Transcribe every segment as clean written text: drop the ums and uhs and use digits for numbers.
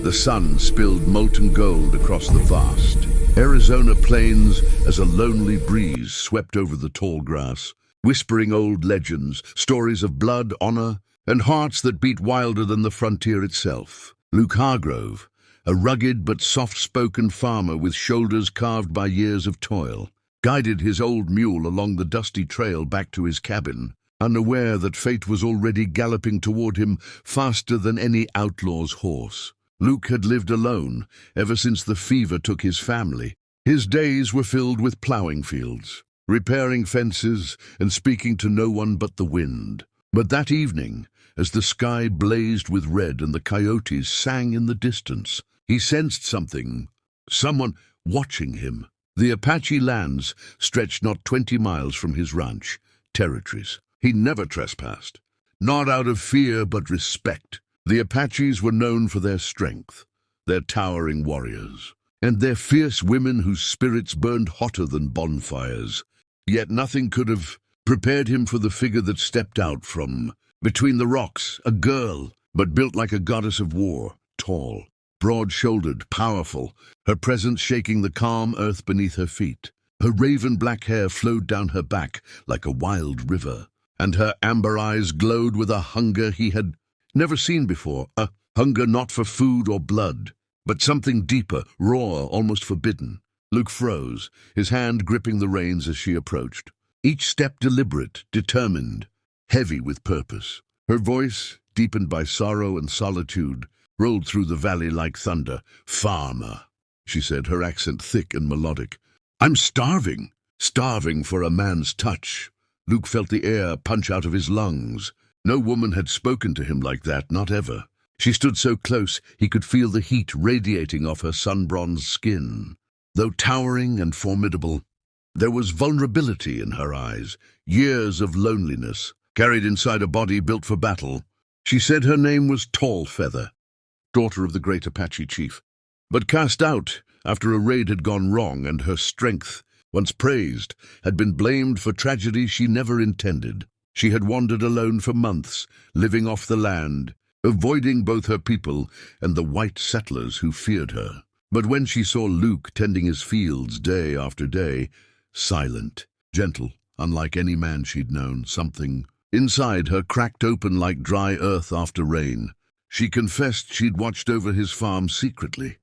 The sun spilled molten gold across the vast Arizona plains as a lonely breeze swept over the tall grass, whispering old legends, stories of blood, honor, and hearts that beat wilder than the frontier itself. Luke Hargrove, a rugged but soft-spoken farmer with shoulders carved by years of toil, guided his old mule along the dusty trail back to his cabin, unaware that fate was already galloping toward him faster than any outlaw's horse. Luke had lived alone ever since the fever took his family. His days were filled with plowing fields, repairing fences, and speaking to no one but the wind. But that evening, as the sky blazed with red and the coyotes sang in the distance, he sensed something, someone watching him. The Apache lands stretched not 20 miles from his ranch, territories he never trespassed, not out of fear but respect. The Apaches were known for their strength, their towering warriors, and their fierce women whose spirits burned hotter than bonfires. Yet nothing could have prepared him for the figure that stepped out from between the rocks, a girl, but built like a goddess of war, tall, broad-shouldered, powerful, her presence shaking the calm earth beneath her feet. Her raven-black hair flowed down her back like a wild river, and her amber eyes glowed with a hunger he had never seen before, a hunger not for food or blood, but something deeper, raw, almost forbidden. Luke froze, his hand gripping the reins as she approached. Each step deliberate, determined, heavy with purpose. Her voice, deepened by sorrow and solitude, rolled through the valley like thunder. "Farmer," she said, her accent thick and melodic. "I'm starving for a man's touch." Luke felt the air punch out of his lungs. No woman had spoken to him like that, not ever. She stood so close he could feel the heat radiating off her sun-bronzed skin. Though towering and formidable, there was vulnerability in her eyes, years of loneliness, carried inside a body built for battle. She said her name was Tall Feather, daughter of the great Apache chief, but cast out after a raid had gone wrong, and her strength, once praised, had been blamed for tragedy she never intended. She had wandered alone for months, living off the land, avoiding both her people and the white settlers who feared her. But when she saw Luke tending his fields day after day, silent, gentle, unlike any man she'd known, something inside her cracked open like dry earth after rain. She confessed she'd watched over his farm secretly,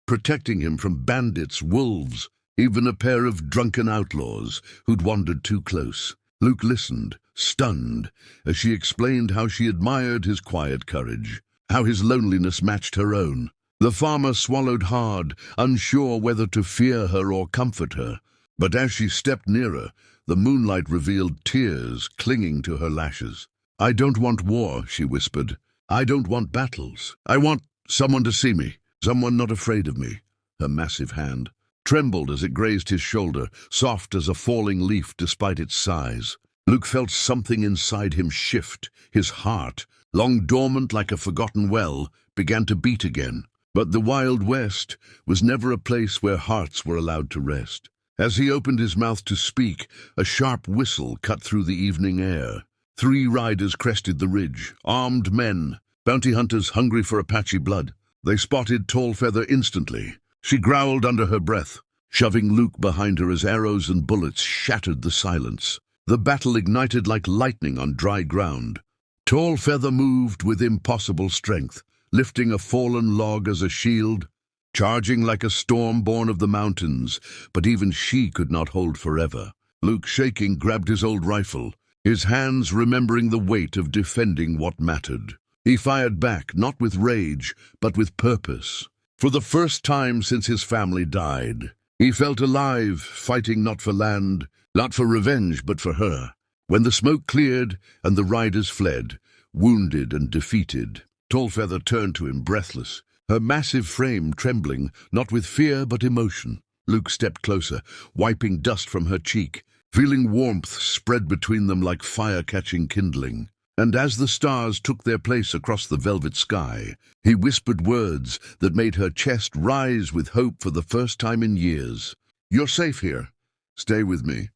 protecting him from bandits, wolves, even a pair of drunken outlaws who'd wandered too close. Luke listened, stunned, as she explained how she admired his quiet courage, how his loneliness matched her own. The farmer swallowed hard, unsure whether to fear her or comfort her. But as she stepped nearer, the moonlight revealed tears clinging to her lashes. "I don't want war," she whispered. "I don't want battles. I want someone to see me, someone not afraid of me." Her massive hand trembled as it grazed his shoulder, soft as a falling leaf despite its size. Luke felt something inside him shift. His heart, long dormant like a forgotten well, began to beat again. But the Wild West was never a place where hearts were allowed to rest. As he opened his mouth to speak, a sharp whistle cut through the evening air. 3 riders crested the ridge, armed men, bounty hunters hungry for Apache blood. They spotted Tall Feather instantly. She growled under her breath, shoving Luke behind her as arrows and bullets shattered the silence. The battle ignited like lightning on dry ground. Tall Feather moved with impossible strength, lifting a fallen log as a shield, charging like a storm born of the mountains, but even she could not hold forever. Luke, shaking, grabbed his old rifle, his hands remembering the weight of defending what mattered. He fired back, not with rage, but with purpose. For the first time since his family died, he felt alive, fighting not for land, not for revenge, but for her. When the smoke cleared and the riders fled, wounded and defeated, Tall Feather turned to him breathless, her massive frame trembling, not with fear but emotion. Luke stepped closer, wiping dust from her cheek, feeling warmth spread between them like fire-catching kindling. And as the stars took their place across the velvet sky, he whispered words that made her chest rise with hope for the first time in years. "You're safe here. Stay with me."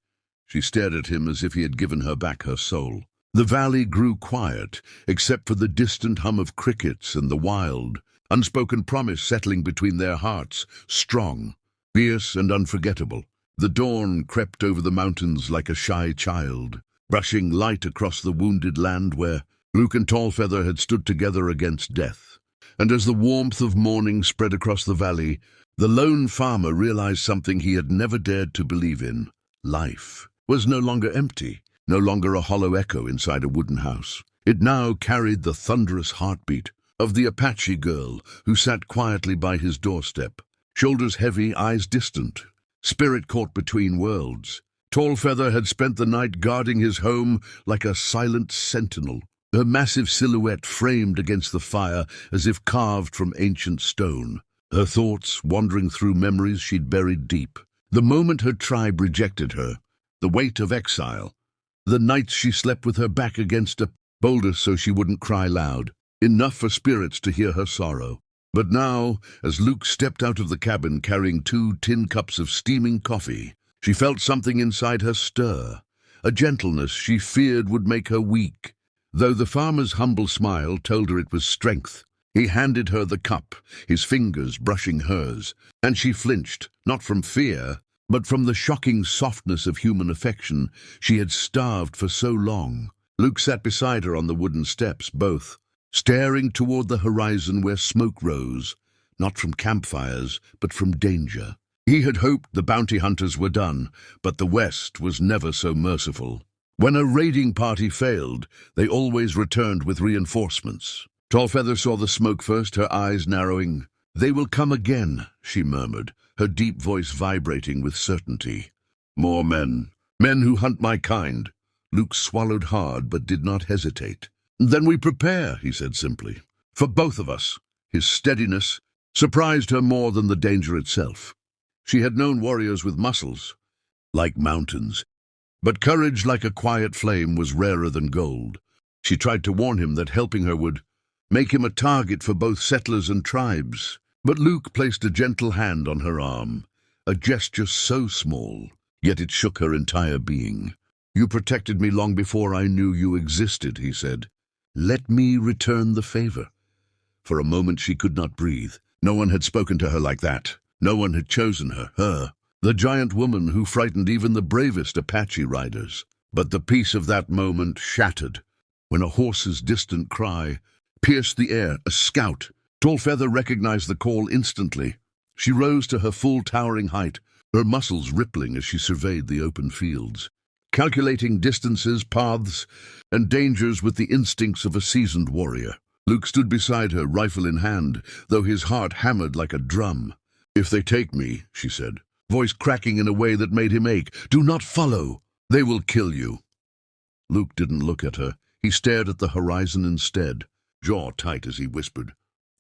She stared at him as if he had given her back her soul. The valley grew quiet, except for the distant hum of crickets and the wild, unspoken promise settling between their hearts, strong, fierce and unforgettable. The dawn crept over the mountains like a shy child, brushing light across the wounded land where Luke and Tallfeather had stood together against death. And as the warmth of morning spread across the valley, the lone farmer realized something he had never dared to believe in. Life was no longer empty, no longer a hollow echo inside a wooden house. It now carried the thunderous heartbeat of the Apache girl who sat quietly by his doorstep, shoulders heavy, eyes distant, spirit caught between worlds. Tallfeather had spent the night guarding his home like a silent sentinel, her massive silhouette framed against the fire as if carved from ancient stone, her thoughts wandering through memories she'd buried deep. The moment her tribe rejected her, the weight of exile, the nights she slept with her back against a boulder so she wouldn't cry loud, enough for spirits to hear her sorrow. But now, as Luke stepped out of the cabin carrying 2 tin cups of steaming coffee, she felt something inside her stir, a gentleness she feared would make her weak. Though the farmer's humble smile told her it was strength, he handed her the cup, his fingers brushing hers, and she flinched, not from fear, but from the shocking softness of human affection she had starved for so long. Luke sat beside her on the wooden steps, both staring toward the horizon where smoke rose, not from campfires, but from danger. He had hoped the bounty hunters were done, but the West was never so merciful. When a raiding party failed, they always returned with reinforcements. Tallfeather saw the smoke first, her eyes narrowing. "They will come again," she murmured, her deep voice vibrating with certainty. "More men, men who hunt my kind." Luke swallowed hard but did not hesitate. "Then we prepare," he said simply. "For both of us." His steadiness surprised her more than the danger itself. She had known warriors with muscles, like mountains, but courage like a quiet flame was rarer than gold. She tried to warn him that helping her would make him a target for both settlers and tribes. But Luke placed a gentle hand on her arm, a gesture so small, yet it shook her entire being. "You protected me long before I knew you existed," he said. "Let me return the favor." For a moment she could not breathe. No one had spoken to her like that. No one had chosen her, the giant woman who frightened even the bravest Apache riders. But the peace of that moment shattered when a horse's distant cry pierced the air, a scout. Tallfeather recognized the call instantly. She rose to her full towering height, her muscles rippling as she surveyed the open fields, calculating distances, paths, and dangers with the instincts of a seasoned warrior. Luke stood beside her, rifle in hand, though his heart hammered like a drum. "If they take me," she said, voice cracking in a way that made him ache, "do not follow. They will kill you." Luke didn't look at her. He stared at the horizon instead, jaw tight as he whispered,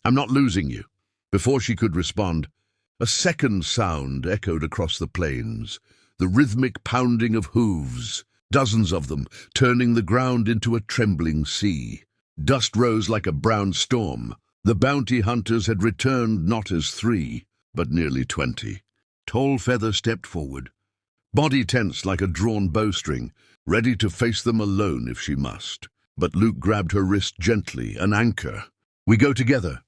"I'm not losing you." Before she could respond, a second sound echoed across the plains, the rhythmic pounding of hooves, dozens of them, turning the ground into a trembling sea. Dust rose like a brown storm. The bounty hunters had returned not as 3, but nearly 20. Tallfeather stepped forward, body tense like a drawn bowstring, ready to face them alone if she must. But Luke grabbed her wrist gently, an anchor. "We go together,"